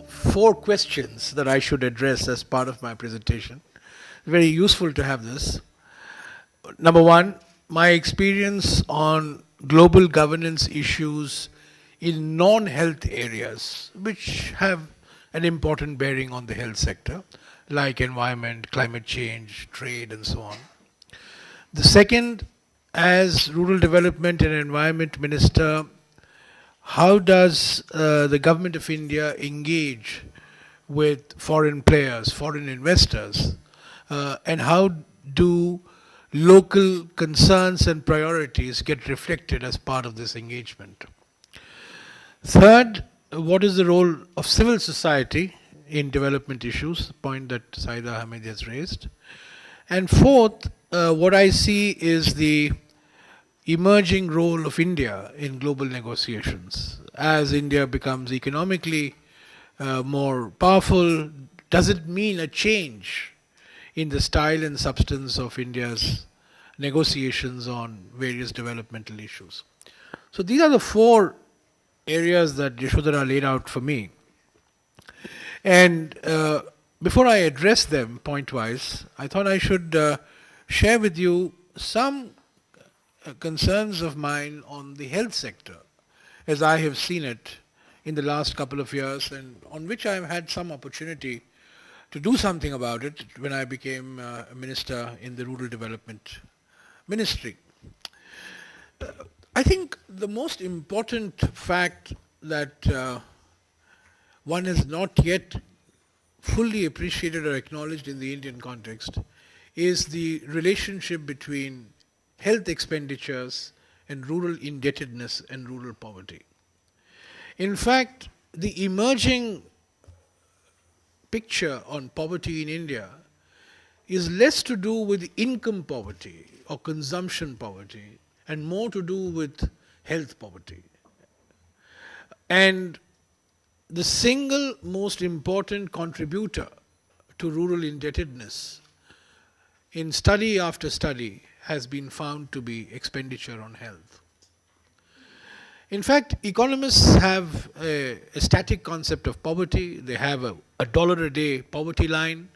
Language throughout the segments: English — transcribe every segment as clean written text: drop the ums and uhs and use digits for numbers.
four questions that I should address as part of my presentation. Very useful to have this. Number one, my experience on global governance issues in non-health areas, which have an important bearing on the health sector, like environment, climate change, trade, and so on. The second, as Rural Development and Environment Minister, how does the Government of India engage with foreign players, foreign investors, and how do local concerns and priorities get reflected as part of this engagement? Third, what is the role of civil society in development issues, a point that Saida Hamid has raised. And fourth, what I see is the emerging role of India in global negotiations. As India becomes economically more powerful, does it mean a change in the style and substance of India's negotiations on various developmental issues? So these are the four areas that Yashodhara laid out for me. And before I address them point-wise, I thought I should share with you some concerns of mine on the health sector, as I have seen it in the last couple of years, and on which I have had some opportunity to do something about it when I became a minister in the Rural Development Ministry. I think the most important fact that one has not yet fully appreciated or acknowledged in the Indian context is the relationship between health expenditures and rural indebtedness and rural poverty. In fact, the emerging picture on poverty in India is less to do with income poverty or consumption poverty and more to do with health poverty. And the single most important contributor to rural indebtedness in study after study has been found to be expenditure on health. In fact, economists have a static concept of poverty. They have a dollar a day poverty line,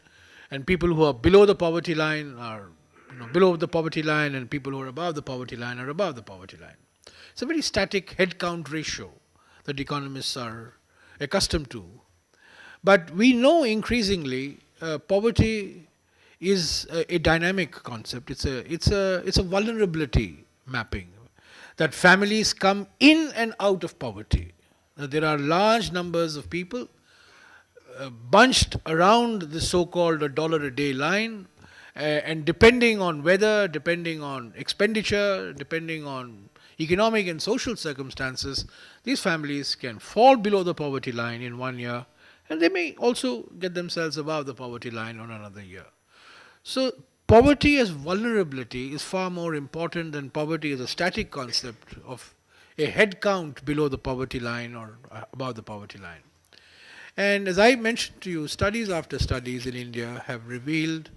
and people who are below the poverty line are below the poverty line, and people who are above the poverty line are above the poverty line. It's a very static head count ratio that economists are accustomed to. But we know increasingly poverty is a dynamic concept. It's a vulnerability mapping, that families come in and out of poverty. There are large numbers of people bunched around the so-called dollar a day line, and depending on weather, depending on expenditure, depending on economic and social circumstances, these families can fall below the poverty line in 1 year, and they may also get themselves above the poverty line on another year. So poverty as vulnerability is far more important than poverty as a static concept of a head count below the poverty line or above the poverty line. And as I mentioned to you, studies after studies in India have revealed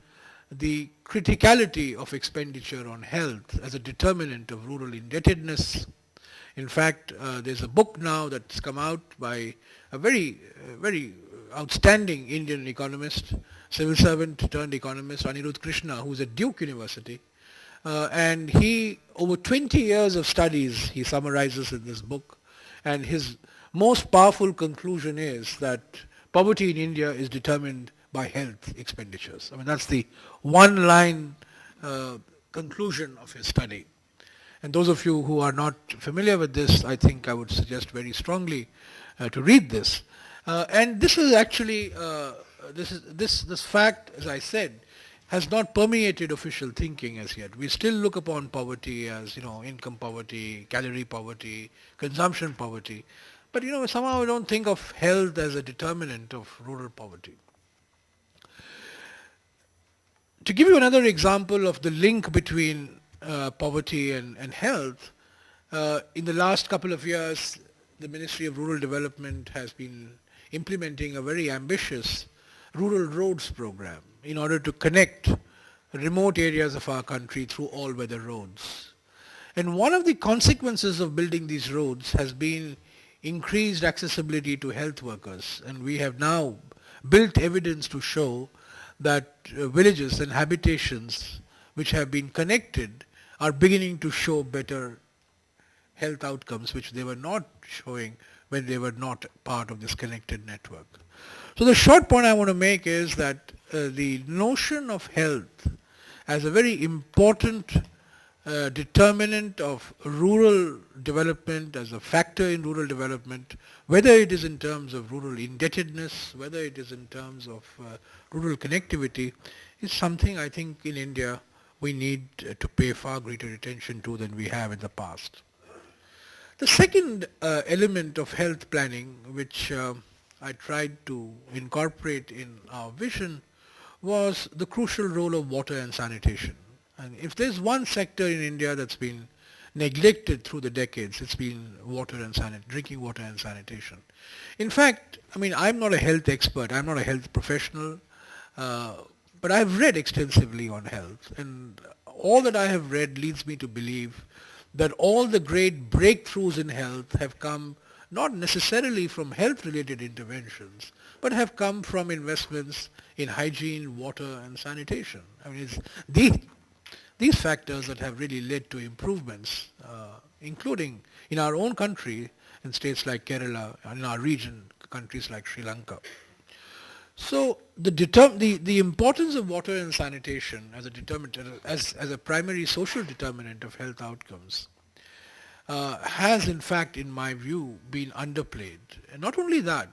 the criticality of expenditure on health as a determinant of rural indebtedness. In fact, there's a book now that's come out by a very outstanding Indian economist, civil servant turned economist, Anirudh Krishna, who's at Duke University. And he, over 20 years of studies, he summarizes in this book. And his most powerful conclusion is that poverty in India is determined by health expenditures. I mean, that's the one-line conclusion of his study. And those of you who are not familiar with this, I think I would suggest very strongly to read this. And this is actually, this fact, as I said, has not permeated official thinking as yet. We still look upon poverty as, income poverty, calorie poverty, consumption poverty. But, somehow we don't think of health as a determinant of rural poverty. To give you another example of the link between poverty and health, in the last couple of years, the Ministry of Rural Development has been implementing a very ambitious rural roads program in order to connect remote areas of our country through all-weather roads. And one of the consequences of building these roads has been increased accessibility to health workers, and we have now built evidence to show that villages and habitations which have been connected are beginning to show better health outcomes which they were not showing when they were not part of this connected network. So the short point I want to make is that the notion of health as a very important determinant of rural development, as a factor in rural development, whether it is in terms of rural indebtedness, whether it is in terms of rural connectivity, is something I think in India we need to pay far greater attention to than we have in the past. The second element of health planning, which I tried to incorporate in our vision, was the crucial role of water and sanitation. And if there's one sector in India that's been neglected through the decades, it's been water and drinking water and sanitation. In fact, I mean, I'm not a health expert, I'm not a health professional, but I've read extensively on health, and all that I have read leads me to believe that all the great breakthroughs in health have come not necessarily from health-related interventions, but have come from investments in hygiene, water, and sanitation. I mean, it's these factors that have really led to improvements, including in our own country, in states like Kerala, and in our region, countries like Sri Lanka. So the importance of water and sanitation as a as a primary social determinant of health outcomes has in fact, in my view, been underplayed. And not only that,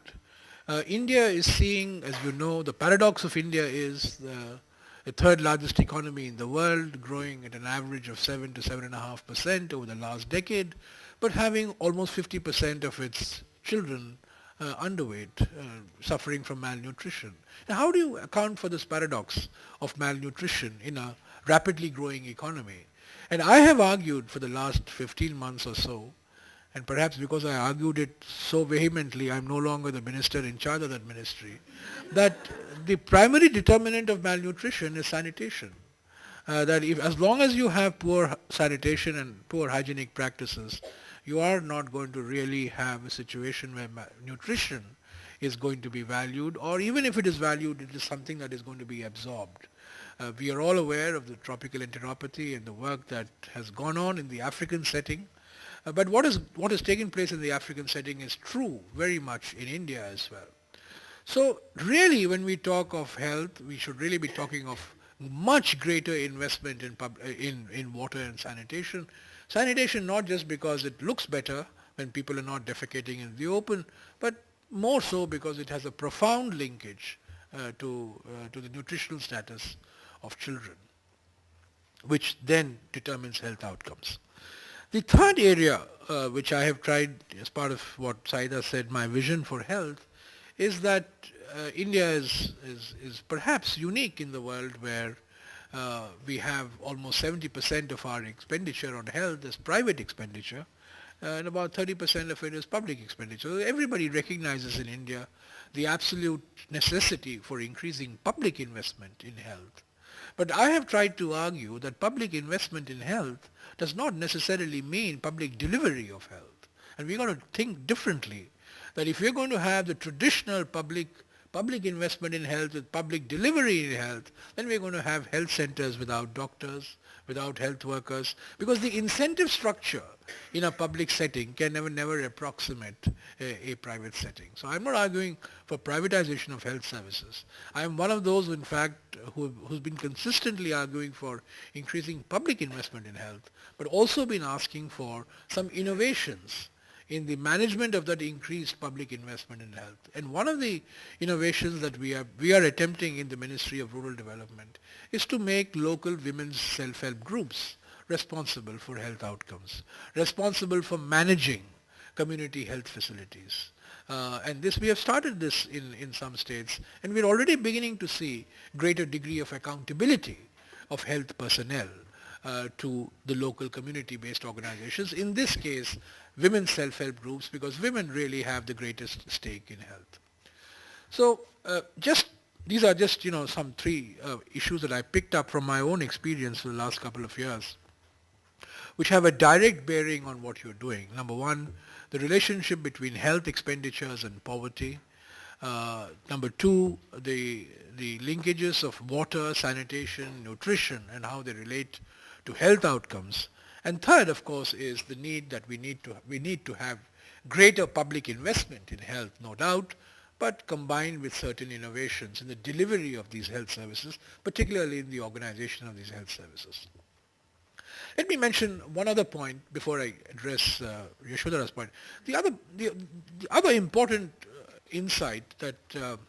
India is seeing, as you know, the paradox of India is the third largest economy in the world, growing at an average of 7 to 7.5% over the last decade, but having almost 50% of its children underweight, suffering from malnutrition. Now, how do you account for this paradox of malnutrition in a rapidly growing economy? And I have argued for the last 15 months or so, and perhaps because I argued it so vehemently, I'm no longer the minister in charge of that ministry, that the primary determinant of malnutrition is sanitation. That as long as you have poor sanitation and poor hygienic practices, you are not going to really have a situation where nutrition is going to be valued, or even if it is valued, it is something that is going to be absorbed. We are all aware of the tropical enteropathy and the work that has gone on in the African setting. But what is taking place in the African setting is true very much in India as well. So really, when we talk of health, we should really be talking of much greater investment in water and sanitation. Sanitation not just because it looks better when people are not defecating in the open, but more so because it has a profound linkage to the nutritional status of children, which then determines health outcomes. The third area which I have tried as part of what Saida said, my vision for health, is that India is perhaps unique in the world where we have almost 70% of our expenditure on health as private expenditure, and about 30% of it is public expenditure. So everybody recognizes in India the absolute necessity for increasing public investment in health. But I have tried to argue that public investment in health does not necessarily mean public delivery of health. And we've got to think differently, that if we're going to have the traditional public investment in health with public delivery in health, then we're going to have health centers without doctors, without health workers, because the incentive structure in a public setting can never approximate a private setting. So I'm not arguing for privatization of health services. I am one of those, in fact, who's been consistently arguing for increasing public investment in health, but also been asking for some innovations in the management of that increased public investment in health. And one of the innovations that we are attempting in the Ministry of Rural Development is to make local women's self-help groups responsible for health outcomes, responsible for managing community health facilities. And this, we have started this in some states, and we're already beginning to see greater degree of accountability of health personnel to the local community-based organizations, in this case women's self-help groups, because women really have the greatest stake in health. So these are just some three issues that I picked up from my own experience for the last couple of years. which have a direct bearing on what you're doing. Number one, the relationship between health expenditures and poverty. Number two, the linkages of water, sanitation, nutrition, and how they relate to health outcomes. And third, of course, is the need that we need to have greater public investment in health, no doubt, but combined with certain innovations in the delivery of these health services, particularly in the organization of these health services. Let me mention one other point before I address Yashodhara's point. The other important insight that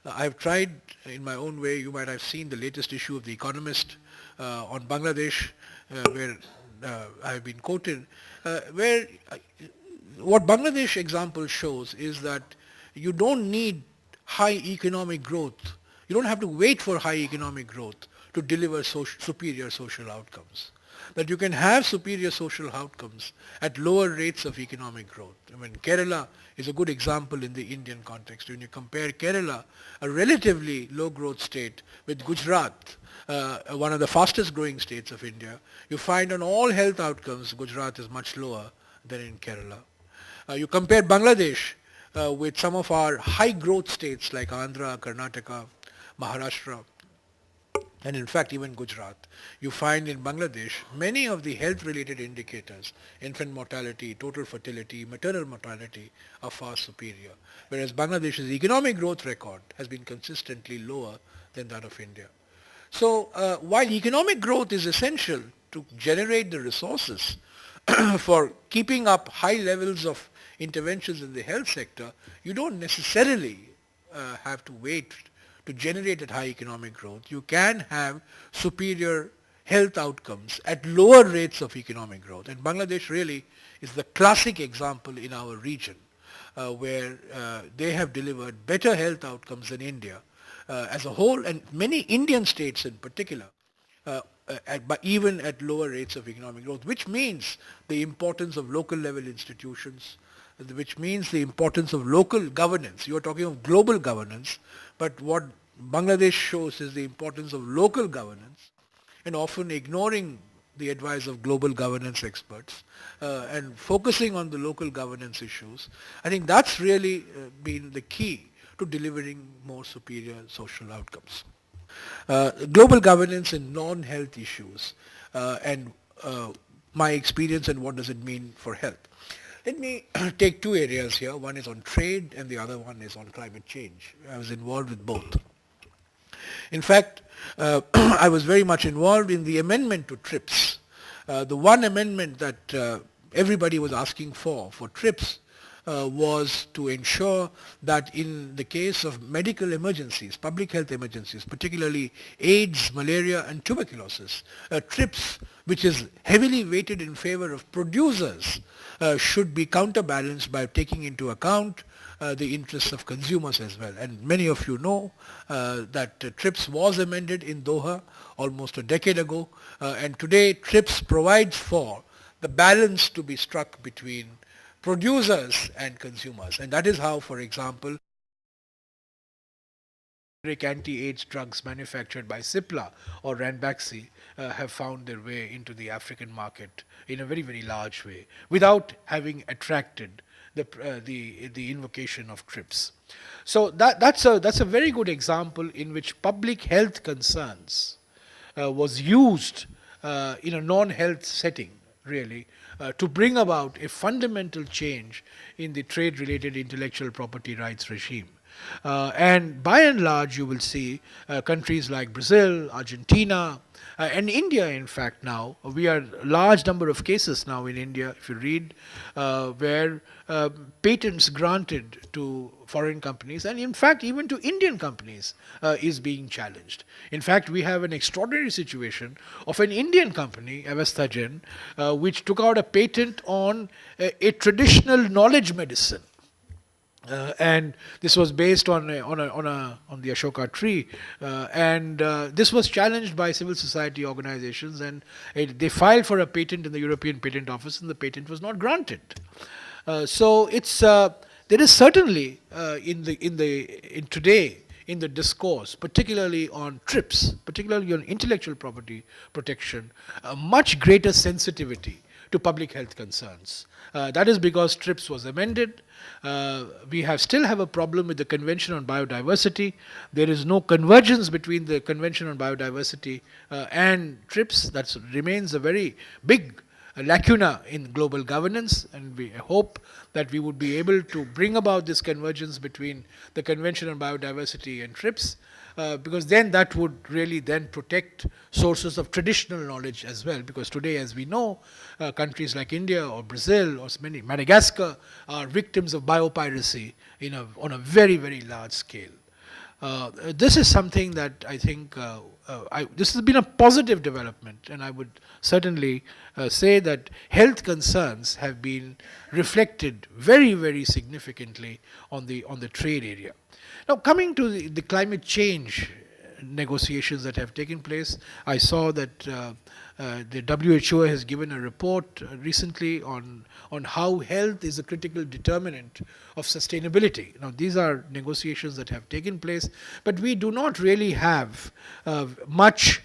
I've tried in my own way, you might have seen the latest issue of The Economist on Bangladesh, where I've been quoted, where what Bangladesh example shows is that you don't need high economic growth. You don't have to wait for high economic growth to deliver superior social outcomes. That you can have superior social outcomes at lower rates of economic growth. I mean, Kerala is a good example in the Indian context. When you compare Kerala, a relatively low growth state, with Gujarat, one of the fastest growing states of India, you find on all health outcomes, Gujarat is much lower than in Kerala. You compare Bangladesh with some of our high growth states like Andhra, Karnataka, Maharashtra, and in fact even Gujarat. You find in Bangladesh many of the health related indicators, infant mortality, total fertility, maternal mortality, are far superior. Whereas Bangladesh's economic growth record has been consistently lower than that of India. So while economic growth is essential to generate the resources for keeping up high levels of interventions in the health sector, you don't necessarily have to wait to generate that high economic growth. You can have superior health outcomes at lower rates of economic growth. And Bangladesh really is the classic example in our region where they have delivered better health outcomes than India as a whole, and many Indian states in particular, but even at lower rates of economic growth, which means the importance of local level institutions, which means the importance of local governance. You are talking of global governance, but what Bangladesh shows is the importance of local governance, and often ignoring the advice of global governance experts and focusing on the local governance issues. I think that's really been the key to delivering more superior social outcomes. Global governance in non-health issues and my experience and what does it mean for health. Let me take two areas here. One is on trade and the other one is on climate change. I was involved with both. In fact, I was very much involved in the amendment to TRIPS. The one amendment that everybody was asking for TRIPS was to ensure that in the case of medical emergencies, public health emergencies, particularly AIDS, malaria and tuberculosis, TRIPS, which is heavily weighted in favor of producers, should be counterbalanced by taking into account the interests of consumers as well. And many of you know that TRIPS was amended in Doha almost a decade ago, and today TRIPS provides for the balance to be struck between producers and consumers. And that is how, for example, anti-AIDS drugs manufactured by Cipla or Ranbaxy have found their way into the African market in a very, very large way without having attracted the invocation of TRIPS. So that's a very good example in which public health concerns was used in a non-health setting, really, to bring about a fundamental change in the trade-related intellectual property rights regime. And by and large, you will see countries like Brazil, Argentina, and India, in fact, now. We are a large number of cases now in India, if you read, where patents granted to foreign companies, and in fact even to Indian companies, is being challenged. In fact, we have an extraordinary situation of an Indian company, Avasthagen, which took out a patent on a traditional knowledge medicine. And this was based on the Ashoka tree, and this was challenged by civil society organizations, and they filed for a patent in the European Patent Office, and the patent was not granted. So it's there is certainly in today in the discourse, particularly on TRIPS, particularly on intellectual property protection, a much greater sensitivity to public health concerns. That is because TRIPS was amended. We still have a problem with the Convention on Biodiversity. There is no convergence between the Convention on Biodiversity and TRIPS. That remains a very big lacuna in global governance, and we hope that we would be able to bring about this convergence between the Convention on Biodiversity and TRIPS, because then that would really then protect sources of traditional knowledge as well, because today, as we know, countries like India or Brazil or many Madagascar are victims of biopiracy on a very, very large scale. This is something that I think this has been a positive development, and I would certainly say that health concerns have been reflected very, very significantly on the trade area. Now, coming to the climate change negotiations that have taken place, I saw that the WHO has given a report recently on how health is a critical determinant of sustainability. Now, these are negotiations that have taken place, but we do not really have much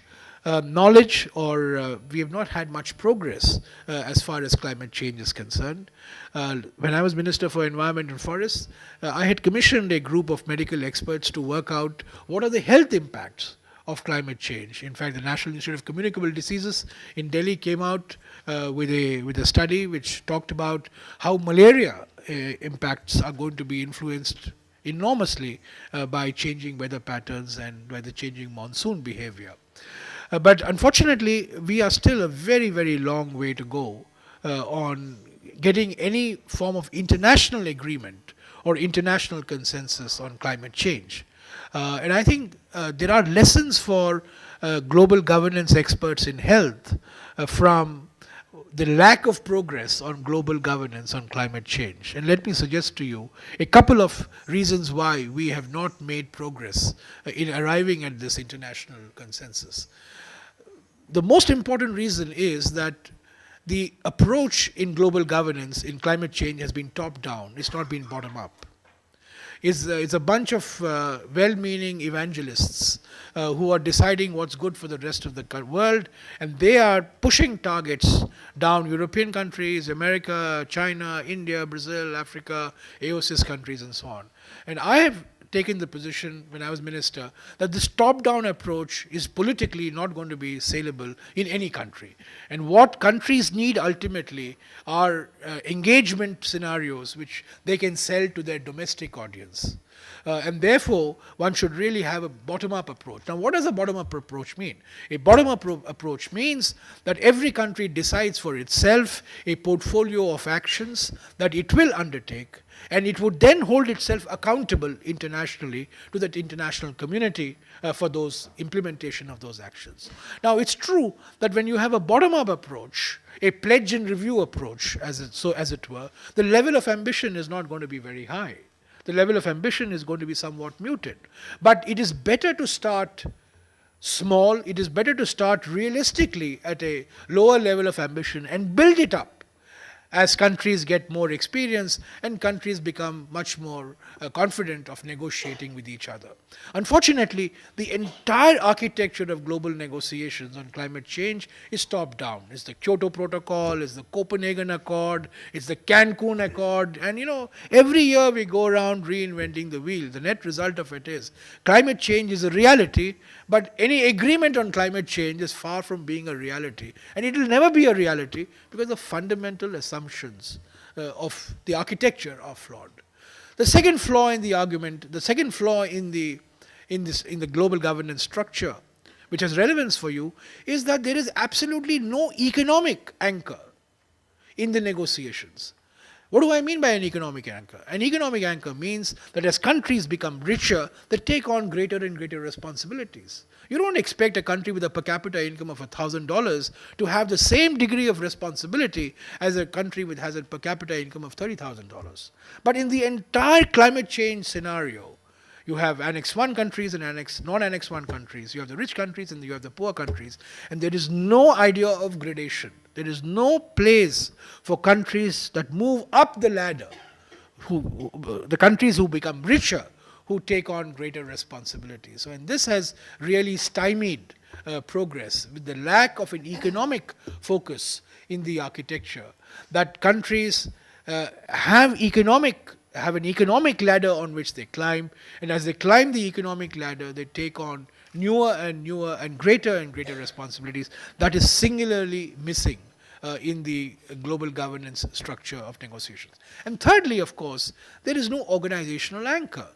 knowledge, or we have not had much progress as far as climate change is concerned. When I was Minister for Environment and Forests, I had commissioned a group of medical experts to work out what are the health impacts of climate change. In fact, the National Institute of Communicable Diseases in Delhi came out with a study which talked about how malaria impacts are going to be influenced enormously by changing weather patterns and by the changing monsoon behavior. But unfortunately, we are still a very, very long way to go on getting any form of international agreement or international consensus on climate change. And I think there are lessons for global governance experts in health from the lack of progress on global governance on climate change. And let me suggest to you a couple of reasons why we have not made progress in arriving at this international consensus. The most important reason is that the approach in global governance in climate change has been top-down. It's not been bottom-up. It's a bunch of well-meaning evangelists who are deciding what's good for the rest of the world, and they are pushing targets down European countries, America, China, India, Brazil, Africa, AOSIS countries, and so on. And I have taken the position when I was minister that this top-down approach is politically not going to be saleable in any country. And what countries need ultimately are engagement scenarios which they can sell to their domestic audience. And therefore, one should really have a bottom-up approach. Now, what does a bottom-up approach mean? A bottom-up approach means that every country decides for itself a portfolio of actions that it will undertake, and it would then hold itself accountable internationally to that international community for those implementation of those actions. Now, it's true that when you have a bottom-up approach, a pledge and review approach, as it were, the level of ambition is not going to be very high. The level of ambition is going to be somewhat muted. But it is better to start small, it is better to start realistically at a lower level of ambition and build it up as countries get more experience and countries become much more confident of negotiating with each other. Unfortunately, the entire architecture of global negotiations on climate change is top-down. It's the Kyoto Protocol, it's the Copenhagen Accord, it's the Cancun Accord, and every year we go around reinventing the wheel. The net result of it is climate change is a reality, but any agreement on climate change is far from being a reality. And it will never be a reality because the fundamental assumptions of the architecture are flawed. The second flaw in the argument, the second flaw in the global governance structure, which has relevance for you, is that there is absolutely no economic anchor in the negotiations. What do I mean by an economic anchor? An economic anchor means that as countries become richer, they take on greater and greater responsibilities. You don't expect a country with a per capita income of $1,000 to have the same degree of responsibility as a country which has a per capita income of $30,000. But in the entire climate change scenario, you have Annex 1 countries and non-Annex 1 countries. You have the rich countries and you have the poor countries. And there is no idea of gradation. There is no place for countries that move up the ladder, the countries who become richer, who take on greater responsibility. So, and this has really stymied progress with the lack of an economic focus in the architecture, that countries have an economic ladder on which they climb, and as they climb the economic ladder, they take on newer and greater responsibilities. That is singularly missing in the global governance structure of negotiations. And thirdly, of course, there is no organizational anchor.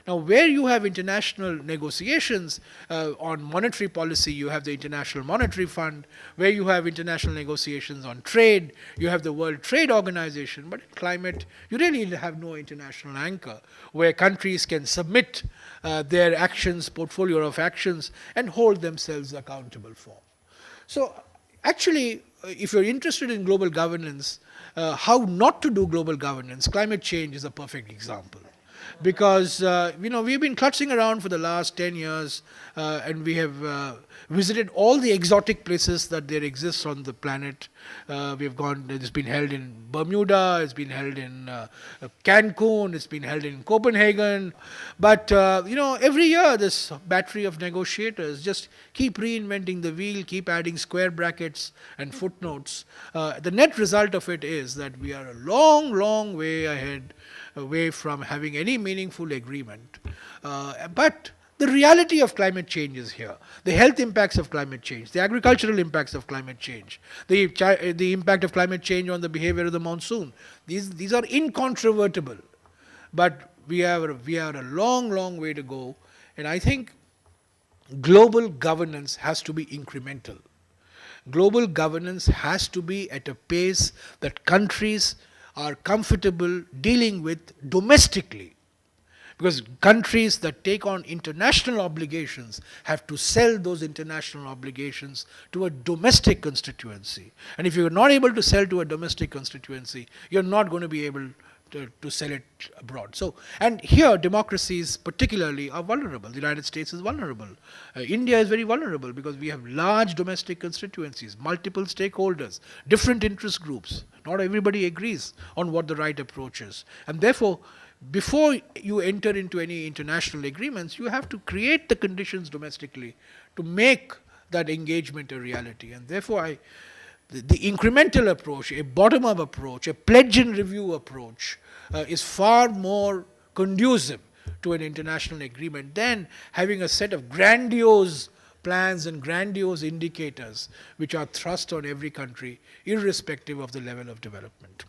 Now, where you have international negotiations on monetary policy, you have the International Monetary Fund. Where you have international negotiations on trade, you have the World Trade Organization. But in climate, you really have no international anchor where countries can submit their actions, portfolio of actions, and hold themselves accountable for. So, actually, if you're interested in global governance, how not to do global governance, climate change is a perfect example. Because we've been clutching around for the last 10 years and we have visited all the exotic places that there exists on the planet. We've gone, it's been held in Bermuda, it's been held in Cancun, it's been held in Copenhagen. But every year this battery of negotiators just keep reinventing the wheel, keep adding square brackets and footnotes. The net result of it is that we are a long way ahead, away from having any meaningful agreement. But the reality of climate change is here. The health impacts of climate change, the agricultural impacts of climate change, the impact of climate change on the behavior of the monsoon. These are incontrovertible. But we are a long way to go. And I think global governance has to be incremental. Global governance has to be at a pace that countries are comfortable dealing with domestically. Because countries that take on international obligations have to sell those international obligations to a domestic constituency. And if you're not able to sell to a domestic constituency, you're not going to be able to sell it abroad. So, and here democracies particularly are vulnerable. The United States is vulnerable. India is very vulnerable because we have large domestic constituencies, multiple stakeholders, different interest groups. Not everybody agrees on what the right approach is. And therefore, before you enter into any international agreements, you have to create the conditions domestically to make that engagement a reality. And therefore, the incremental approach, a bottom-up approach, a pledge and review approach is far more conducive to an international agreement than having a set of grandiose plans and grandiose indicators which are thrust on every country irrespective of the level of development.